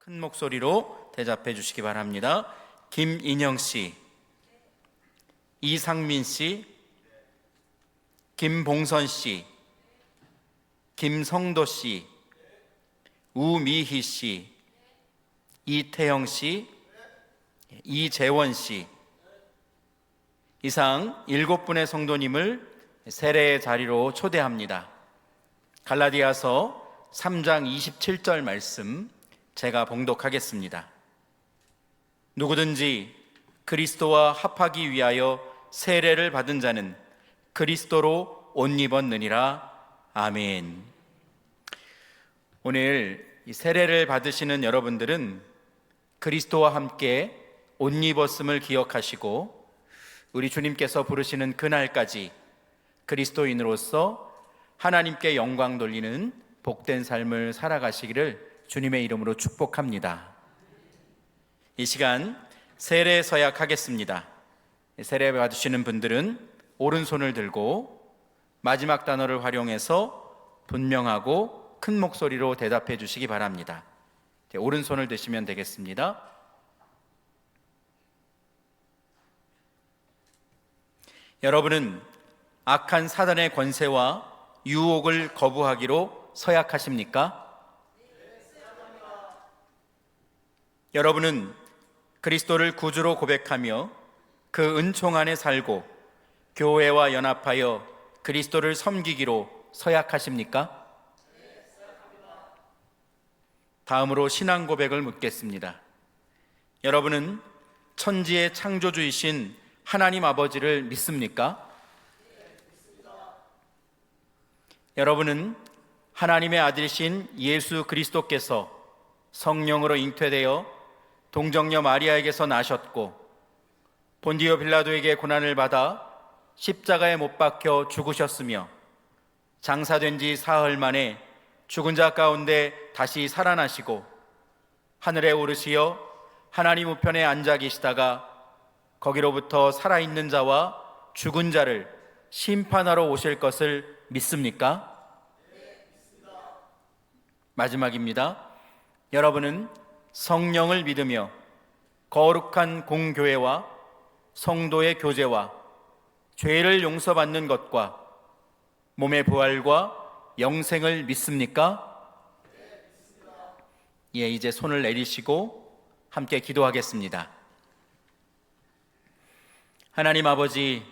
큰 목소리로 대답해 주시기 바랍니다. 김인영 씨, 이상민 씨, 김봉선 씨, 김성도 씨, 우미희 씨, 이태영 씨, 이재원 씨, 이상 7분의 성도님을 세례의 자리로 초대합니다. 갈라디아서 3장 27절 말씀 제가 봉독하겠습니다. 누구든지 그리스도와 합하기 위하여 세례를 받은 자는 그리스도로 옷 입었느니라. 아멘. 오늘 이 세례를 받으시는 여러분들은 그리스도와 함께 옷 입었음을 기억하시고 우리 주님께서 부르시는 그날까지 그리스도인으로서 하나님께 영광 돌리는 복된 삶을 살아가시기를 주님의 이름으로 축복합니다. 이 시간 세례 서약하겠습니다. 세례 받으시는 분들은 오른손을 들고 마지막 단어를 활용해서 분명하고 큰 목소리로 대답해 주시기 바랍니다. 오른손을 드시면 되겠습니다. 여러분은 악한 사단의 권세와 유혹을 거부하기로 서약하십니까? 여러분은 그리스도를 구주로 고백하며 그 은총 안에 살고 교회와 연합하여 그리스도를 섬기기로 서약하십니까? 다음으로 신앙 고백을 묻겠습니다. 여러분은 천지의 창조주이신 하나님 아버지를 믿습니까? 여러분은 하나님의 아들이신 예수 그리스도께서 성령으로 잉태되어 동정녀 마리아에게서 나셨고 본디오 빌라도에게 고난을 받아 십자가에 못 박혀 죽으셨으며 장사된 지 사흘 만에 죽은 자 가운데 다시 살아나시고 하늘에 오르시어 하나님 우편에 앉아 계시다가 거기로부터 살아있는 자와 죽은 자를 심판하러 오실 것을 믿습니까? 네, 믿습니다. 마지막입니다. 여러분은 성령을 믿으며 거룩한 공교회와 성도의 교제와 죄를 용서받는 것과 몸의 부활과 영생을 믿습니까? 네, 믿습니다. 예, 이제 손을 내리시고 함께 기도하겠습니다. 하나님 아버지,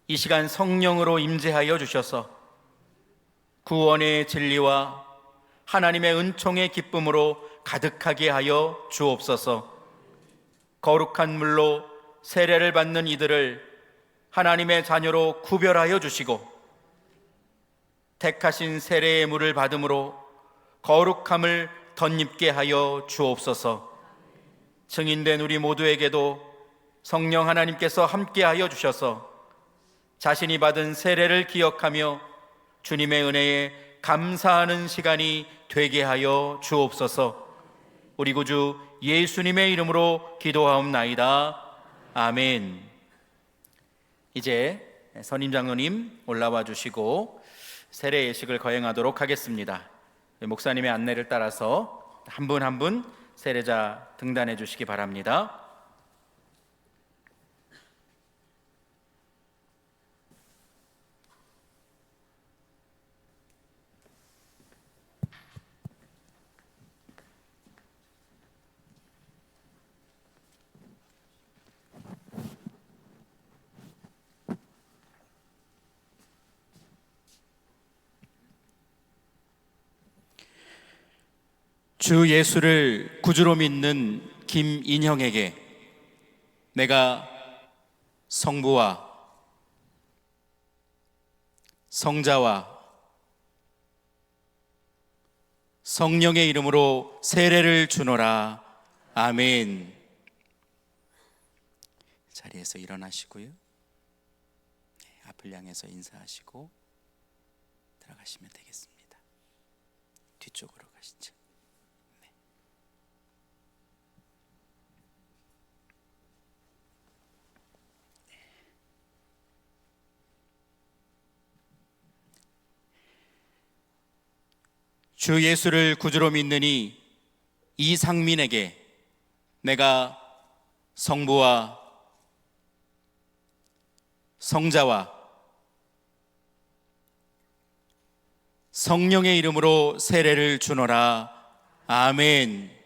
이 시간 성령으로 임재하여 주셔서 구원의 진리와 하나님의 은총의 기쁨으로 가득하게 하여 주옵소서. 거룩한 물로 세례를 받는 이들을 하나님의 자녀로 구별하여 주시고 택하신 세례의 물을 받음으로 거룩함을 덧입게 하여 주옵소서. 증인된 우리 모두에게도 성령 하나님께서 함께하여 주셔서 자신이 받은 세례를 기억하며 주님의 은혜에 감사하는 시간이 되게 하여 주옵소서. 우리 구주 예수님의 이름으로 기도하옵나이다. 아멘. 이제 선임 장로님 올라와 주시고 세례 예식을 거행하도록 하겠습니다. 목사님의 안내를 따라서 한 분 한 분 세례자 등단해 주시기 바랍니다. 주 예수를 구주로 믿는 김인형에게 내가 성부와 성자와 성령의 이름으로 세례를 주노라. 아멘. 자리에서 일어나시고요. 앞을 향해서 인사하시고 들어가시면 되겠습니다. 뒤쪽으로 가시죠. 주 예수를 구주로 믿느니 이상민에게 내가 성부와 성자와 성령의 이름으로 세례를 주노라. 아멘.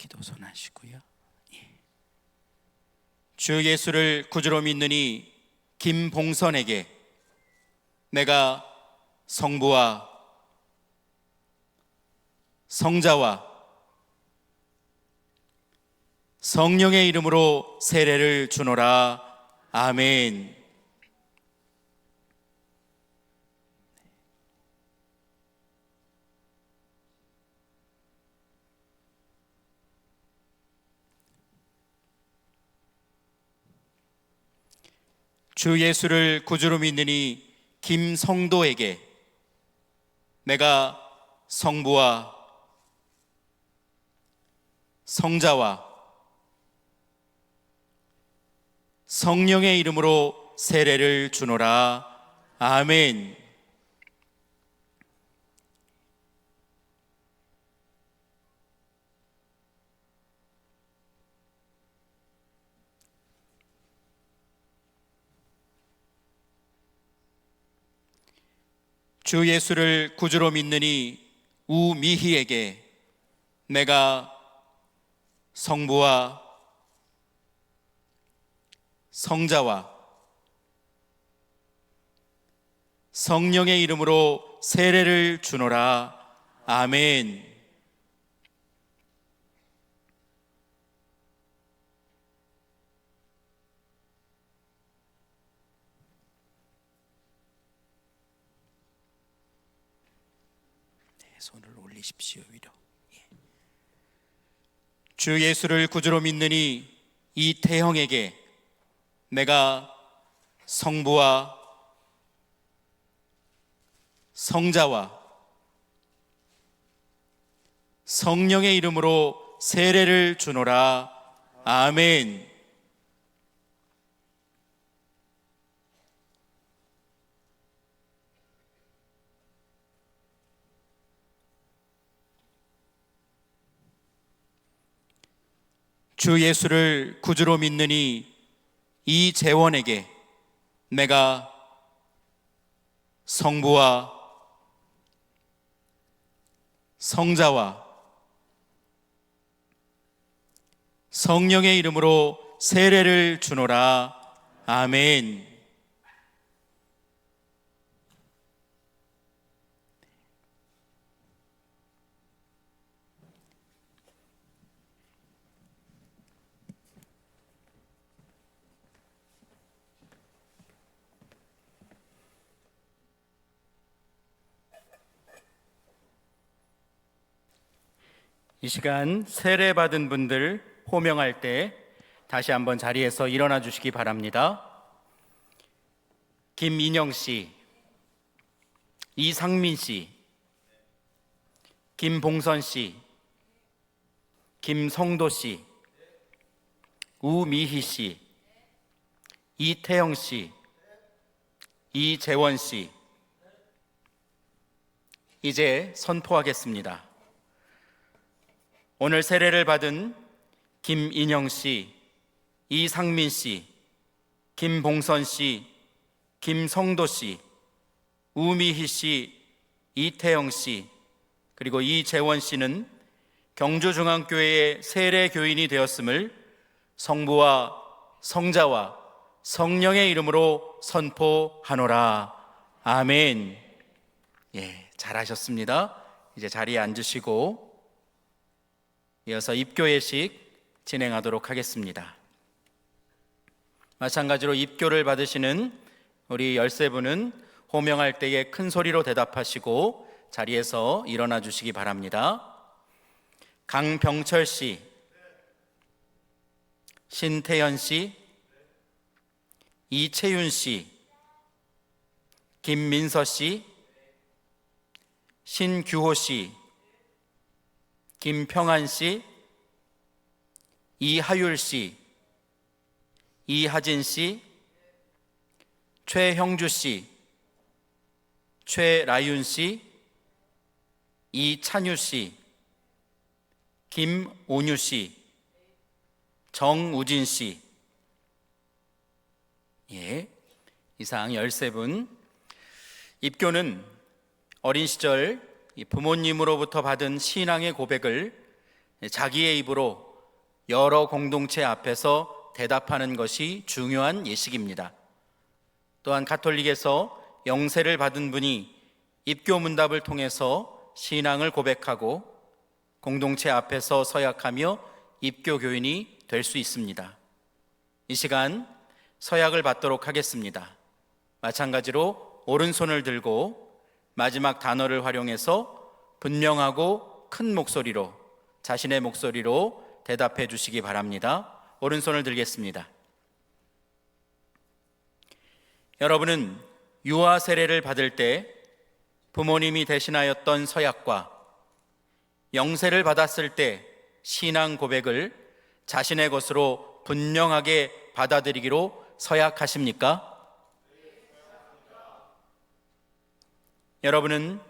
기도 손하시고요. 주 예수를 구주로 믿느니 김봉선에게 내가 성부와 성자와 성령의 이름으로 세례를 주노라. 아멘. 주 예수를 구주로 믿느니 김성도에게 내가 성부와 성자와 성령의 이름으로 세례를 주노라. 아멘. 주 예수를 구주로 믿느니 우미희에게 내가 성부와 성자와 성령의 이름으로 세례를 주노라. 아멘. 손을 올리십시오. 위로. 주 예수를 구주로 믿느니 이태형에게 내가 성부와 성자와 성령의 이름으로 세례를 주노라. 아멘. 주 예수를 구주로 믿느니 이재원에게 내가 성부와 성자와 성령의 이름으로 세례를 주노라. 아멘. 이 시간 세례받은 분들 호명할 때 다시 한번 자리에서 일어나 주시기 바랍니다. 김인영 씨, 이상민 씨, 김봉선 씨, 김성도 씨, 우미희 씨, 이태영 씨, 이재원 씨. 이제 선포하겠습니다. 오늘 세례를 받은 김인영 씨, 이상민 씨, 김봉선 씨, 김성도 씨, 우미희 씨, 이태영 씨, 그리고 이재원 씨는 경주중앙교회의 세례교인이 되었음을 성부와 성자와 성령의 이름으로 선포하노라. 아멘. 잘하셨습니다. 이제 자리에 앉으시고 이어서 입교 예식 진행하도록 하겠습니다. 마찬가지로 입교를 받으시는 우리 13분은 호명할 때에 큰 소리로 대답하시고 자리에서 일어나 주시기 바랍니다. 강병철 씨, 신태연 씨, 이채윤 씨, 김민서 씨, 신규호 씨, 김평한 씨, 이하율 씨, 이하진 씨, 최형주 씨, 최라윤 씨, 이찬유 씨, 김온유 씨, 정우진 씨. 이상 13분. 입교는 어린 시절 부모님으로부터 받은 신앙의 고백을 자기의 입으로 여러 공동체 앞에서 대답하는 것이 중요한 예식입니다. 또한 가톨릭에서 영세를 받은 분이 입교 문답을 통해서 신앙을 고백하고 공동체 앞에서 서약하며 입교 교인이 될 수 있습니다. 이 시간 서약을 받도록 하겠습니다. 마찬가지로 오른손을 들고 마지막 단어를 활용해서 분명하고 큰 목소리로, 자신의 목소리로 대답해 주시기 바랍니다. 오른손을 들겠습니다. 여러분은 유아 세례를 받을 때 부모님이 대신하였던 서약과 영세를 받았을 때 신앙 고백을 자신의 것으로 분명하게 받아들이기로 서약하십니까? 여러분은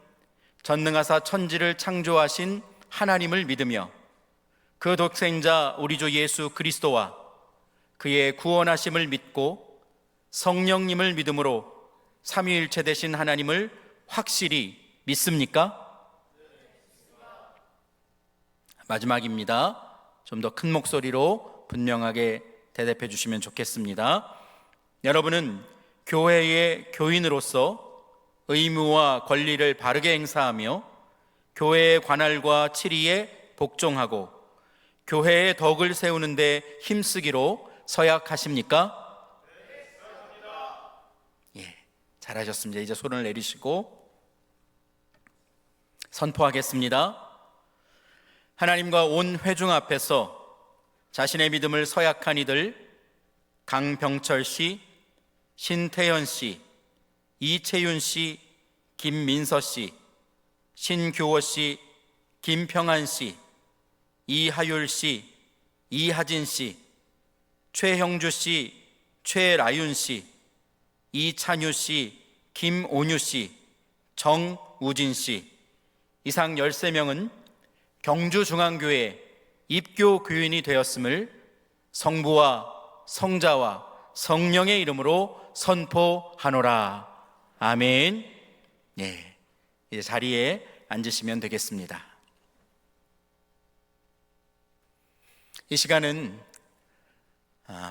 전능하사 천지를 창조하신 하나님을 믿으며 그 독생자 우리 주 예수 그리스도와 그의 구원하심을 믿고 성령님을 믿음으로 삼위일체 되신 하나님을 확실히 믿습니까? 마지막입니다. 좀 더 큰 목소리로 분명하게 대답해 주시면 좋겠습니다. 여러분은 교회의 교인으로서 의무와 권리를 바르게 행사하며 교회의 관할과 치리에 복종하고 교회의 덕을 세우는 데 힘쓰기로 서약하십니까? 예, 잘하셨습니다. 이제 손을 내리시고 선포하겠습니다. 하나님과 온 회중 앞에서 자신의 믿음을 서약한 이들 강병철 씨, 신태현 씨, 이채윤 씨, 김민서 씨, 신규호 씨, 김평한 씨, 이하율 씨, 이하진 씨, 최형주 씨, 최라윤 씨, 이찬유 씨, 김온유 씨, 정우진 씨. 이상 13명은 경주중앙교회 입교 교인이 되었음을 성부와 성자와 성령의 이름으로 선포하노라. 아멘. 네, 이제 자리에 앉으시면 되겠습니다. 이 시간은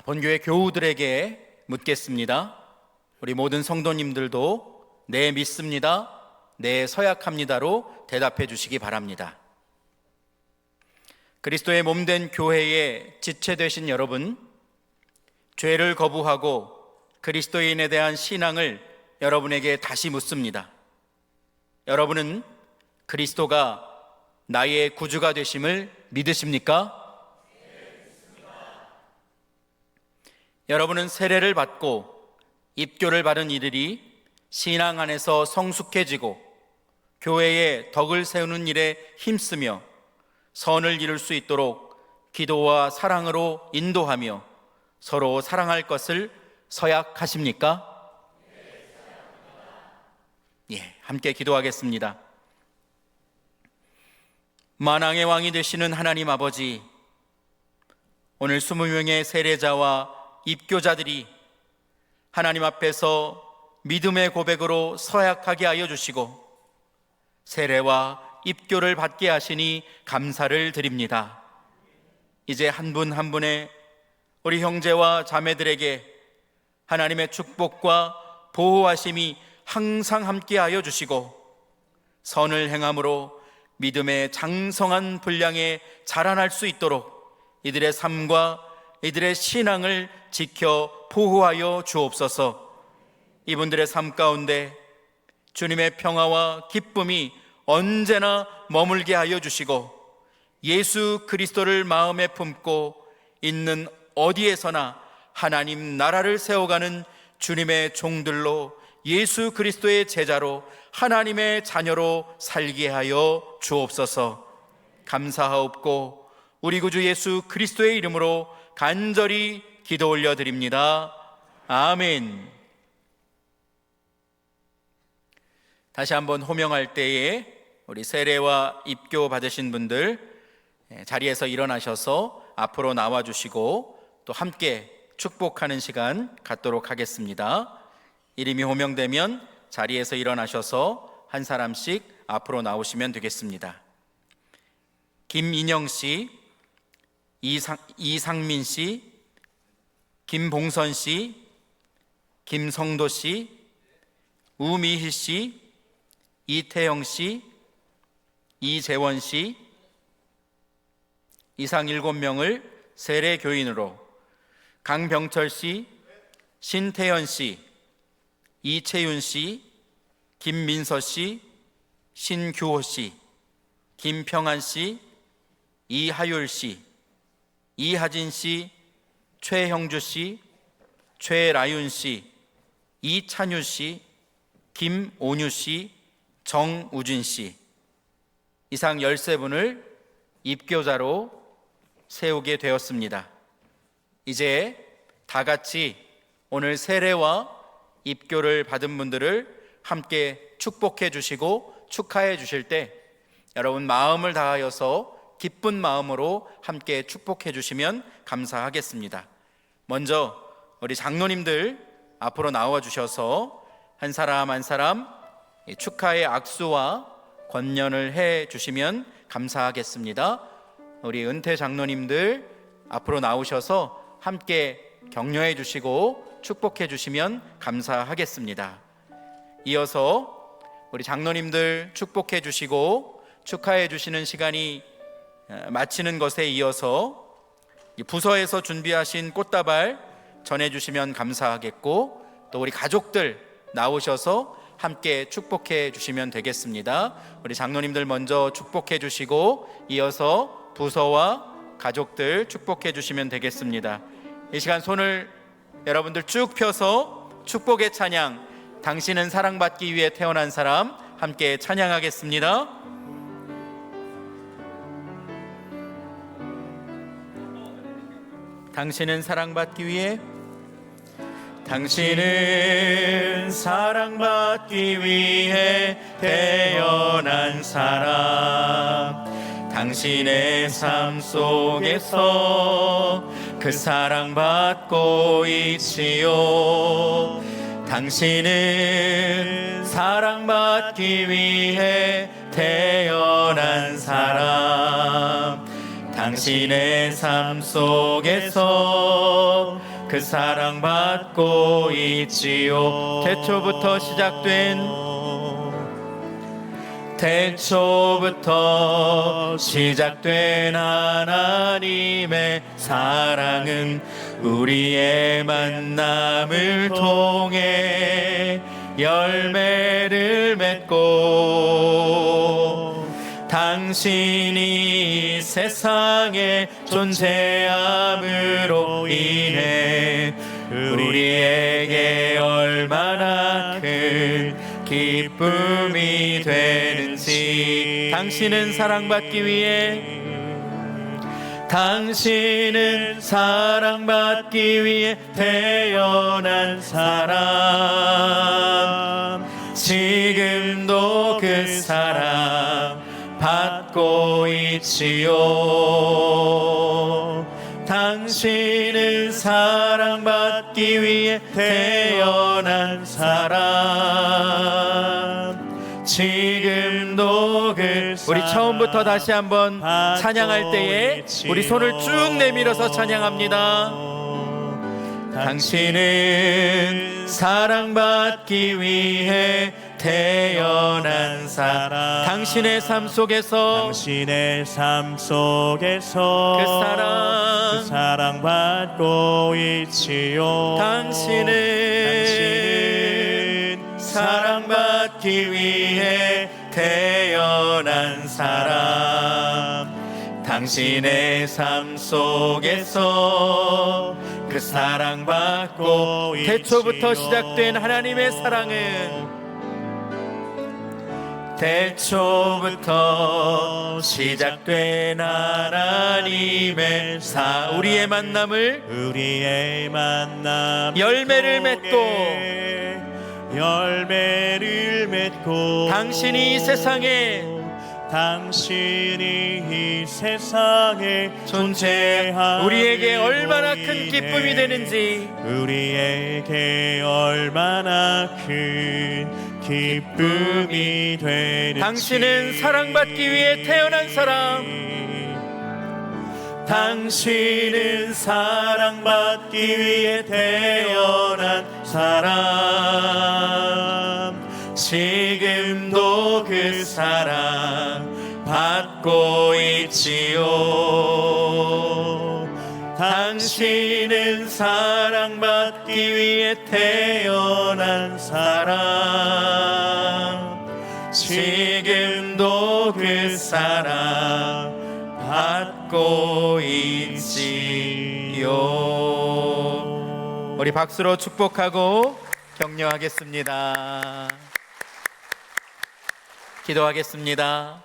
본교회 교우들에게 묻겠습니다. 우리 모든 성도님들도 네 믿습니다, 네 서약합니다로 대답해 주시기 바랍니다. 그리스도의 몸된 교회에 지체되신 여러분, 죄를 거부하고 그리스도인에 대한 신앙을 여러분에게 다시 묻습니다. 여러분은 그리스도가 나의 구주가 되심을 믿으십니까? 네, 믿습니다. 여러분은 세례를 받고 입교를 받은 이들이 신앙 안에서 성숙해지고 교회의 덕을 세우는 일에 힘쓰며 선을 이룰 수 있도록 기도와 사랑으로 인도하며 서로 사랑할 것을 서약하십니까? 예, 함께 기도하겠습니다. 만왕의 왕이 되시는 하나님 아버지, 오늘 20명의 세례자와 입교자들이 하나님 앞에서 믿음의 고백으로 서약하게 하여 주시고 세례와 입교를 받게 하시니 감사를 드립니다. 이제 한 분 한 분의 우리 형제와 자매들에게 하나님의 축복과 보호하심이 항상 함께 하여 주시고 선을 행함으로 믿음의 장성한 분량에 자라날 수 있도록 이들의 삶과 이들의 신앙을 지켜 보호하여 주옵소서. 이분들의 삶 가운데 주님의 평화와 기쁨이 언제나 머물게 하여 주시고 예수 그리스도를 마음에 품고 있는 어디에서나 하나님 나라를 세워가는 주님의 종들로 예수 그리스도의 제자로 하나님의 자녀로 살게 하여 주옵소서. 감사하옵고 우리 구주 예수 그리스도의 이름으로 간절히 기도 올려드립니다. 아멘. 다시 한번 호명할 때에 우리 세례와 입교 받으신 분들 자리에서 일어나셔서 앞으로 나와주시고 또 함께 축복하는 시간 갖도록 하겠습니다. 이름이 호명되면 자리에서 일어나셔서 한 사람씩 앞으로 나오시면 되겠습니다. 김인영 씨, 이상민 씨, 김봉선 씨, 김성도 씨, 우미희 씨, 이태영 씨, 이재원 씨, 이상 7명을 세례 교인으로 강병철 씨, 신태현 씨, 이채윤 씨, 김민서 씨, 신규호 씨, 김평안 씨, 이하율 씨, 이하진 씨, 최형주 씨, 최라윤 씨, 이찬유 씨, 김온유 씨, 정우진 씨, 이상 13분을 입교자로 세우게 되었습니다. 이제 다 같이 오늘 세례와 입교를 받은 분들을 함께 축복해 주시고 축하해 주실 때 여러분 마음을 다하여서 기쁜 마음으로 함께 축복해 주시면 감사하겠습니다. 먼저 우리 장로님들 앞으로 나와 주셔서 한 사람 한 사람 축하의 악수와 권면을 해 주시면 감사하겠습니다. 우리 은퇴 장로님들 앞으로 나오셔서 함께 격려해 주시고 축복해 주시면 감사하겠습니다. 이어서 우리 장로님들 축복해 주시고 축하해 주시는 시간이 마치는 것에 이어서 부서에서 준비하신 꽃다발 전해주시면 감사하겠고 또 우리 가족들 나오셔서 함께 축복해 주시면 되겠습니다. 우리 장로님들 먼저 축복해 주시고 이어서 부서와 가족들 축복해 주시면 되겠습니다. 이 시간 손을 여러분들 쭉 펴서 축복의 찬양, 당신은 사랑받기 위해 태어난 사람 함께 찬양하겠습니다. 당신은 사랑받기 위해, 당신은 사랑받기 위해 태어난 사람. 당신의 삶 속에서 그 사랑받고 있지요. 당신은 사랑받기 위해 태어난 사람. 당신의 삶 속에서 그 사랑받고 있지요. 태초부터 시작된 하나님의 사랑은 우리의 만남을 통해 열매를 맺고 당신이 이 세상에 존재함으로 인해 우리에게 얼마나 큰 기쁨이 되는지. 당신은 사랑받기 위해, 당신은 사랑받기 위해 태어난 사람. 지금도 그 사랑 받고 있지요. 당신은 사랑받기 위해 태어난 사람. 지금도 그 사랑. 우리 처음부터 다시 한번 찬양할 때에 우리 손을 쭉 내밀어서 찬양합니다. 당신은 사랑받기 위해 태어난 사람. 당신의 삶 속에서, 당신의 삶 속에서 그 사랑 받고 있지요. 당신은 사랑받기 위해 태어난 사람. 당신의 삶 속에서 그 사랑받고 태초부터 시작된 하나님의 사랑은 태초부터 시작된 하나님의 우리의 만남을 열매를 맺고 당신이 이 세상에 존재한 우리에게 얼마나 큰 기쁨이 되는지 당신은 사랑받기 위해 태어난 사람, 당신은 사랑받기 위해 태어난 사람. 지금도 그 사랑 받고 있지요. 당신은 사랑받기 위해 태어난 사람. 지금도 그 사랑 받고 있지요. 우리 박수로 축복하고 격려하겠습니다. 기도하겠습니다.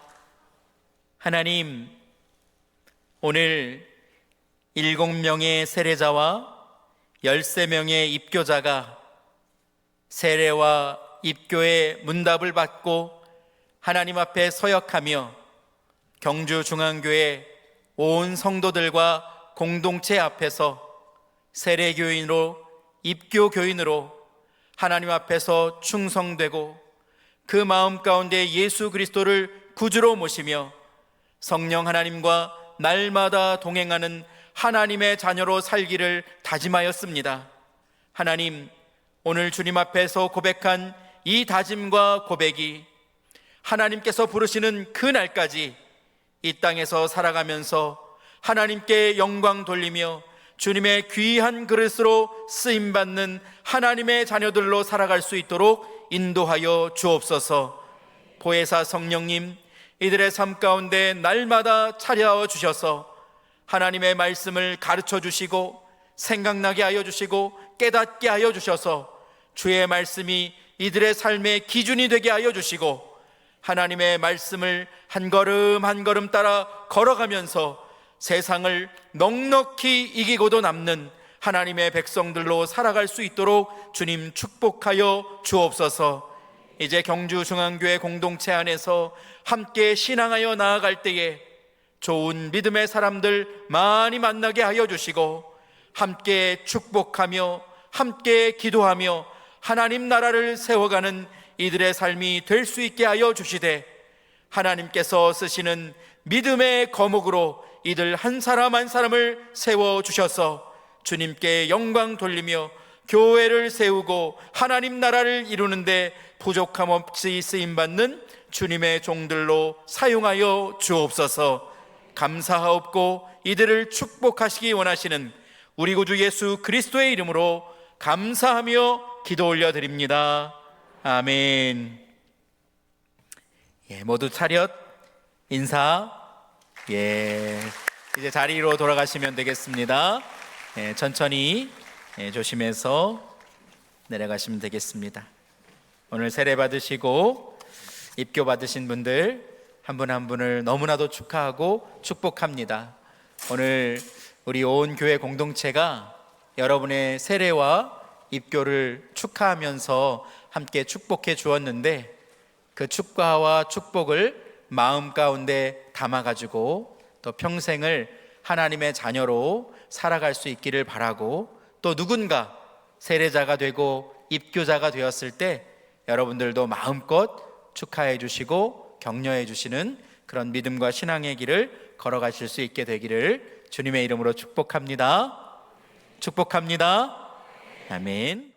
하나님, 오늘 7명의 세례자와 13명의 입교자가 세례와 입교의 문답을 받고 하나님 앞에 서역하며 경주중앙교회 온 성도들과 공동체 앞에서 세례교인으로 입교교인으로 하나님 앞에서 충성되고 그 마음 가운데 예수 그리스도를 구주로 모시며 성령 하나님과 날마다 동행하는 하나님의 자녀로 살기를 다짐하였습니다. 하나님, 오늘 주님 앞에서 고백한 이 다짐과 고백이 하나님께서 부르시는 그 날까지 이 땅에서 살아가면서 하나님께 영광 돌리며 주님의 귀한 그릇으로 쓰임받는 하나님의 자녀들로 살아갈 수 있도록 인도하여 주옵소서. 보혜사 성령님, 이들의 삶 가운데 날마다 차려워 주셔서 하나님의 말씀을 가르쳐 주시고 생각나게 하여 주시고 깨닫게 하여 주셔서 주의 말씀이 이들의 삶의 기준이 되게 하여 주시고 하나님의 말씀을 한 걸음 한 걸음 따라 걸어가면서 세상을 넉넉히 이기고도 남는 하나님의 백성들로 살아갈 수 있도록 주님 축복하여 주옵소서. 이제 경주중앙교회 공동체 안에서 함께 신앙하여 나아갈 때에 좋은 믿음의 사람들 많이 만나게 하여 주시고 함께 축복하며 함께 기도하며 하나님 나라를 세워가는 이들의 삶이 될 수 있게 하여 주시되 하나님께서 쓰시는 믿음의 거목으로 이들 한 사람 한 사람을 세워주셔서 주님께 영광 돌리며 교회를 세우고 하나님 나라를 이루는데 부족함 없이 쓰임받는 주님의 종들로 사용하여 주옵소서. 감사하옵고 이들을 축복하시기 원하시는 우리 구주 예수 그리스도의 이름으로 감사하며 기도 올려드립니다. 아멘. 모두 차렷 인사. 이제 자리로 돌아가시면 되겠습니다. 천천히 조심해서 내려가시면 되겠습니다. 오늘 세례 받으시고 입교 받으신 분들 한 분 한 분을 너무나도 축하하고 축복합니다. 오늘 우리 온 교회 공동체가 여러분의 세례와 입교를 축하하면서 함께 축복해 주었는데 그 축가와 축복을 마음 가운데 담아가지고 또 평생을 하나님의 자녀로 살아갈 수 있기를 바라고, 또 누군가 세례자가 되고 입교자가 되었을 때 여러분들도 마음껏 축하해 주시고 격려해 주시는 그런 믿음과 신앙의 길을 걸어가실 수 있게 되기를 주님의 이름으로 축복합니다. 축복합니다. 아멘.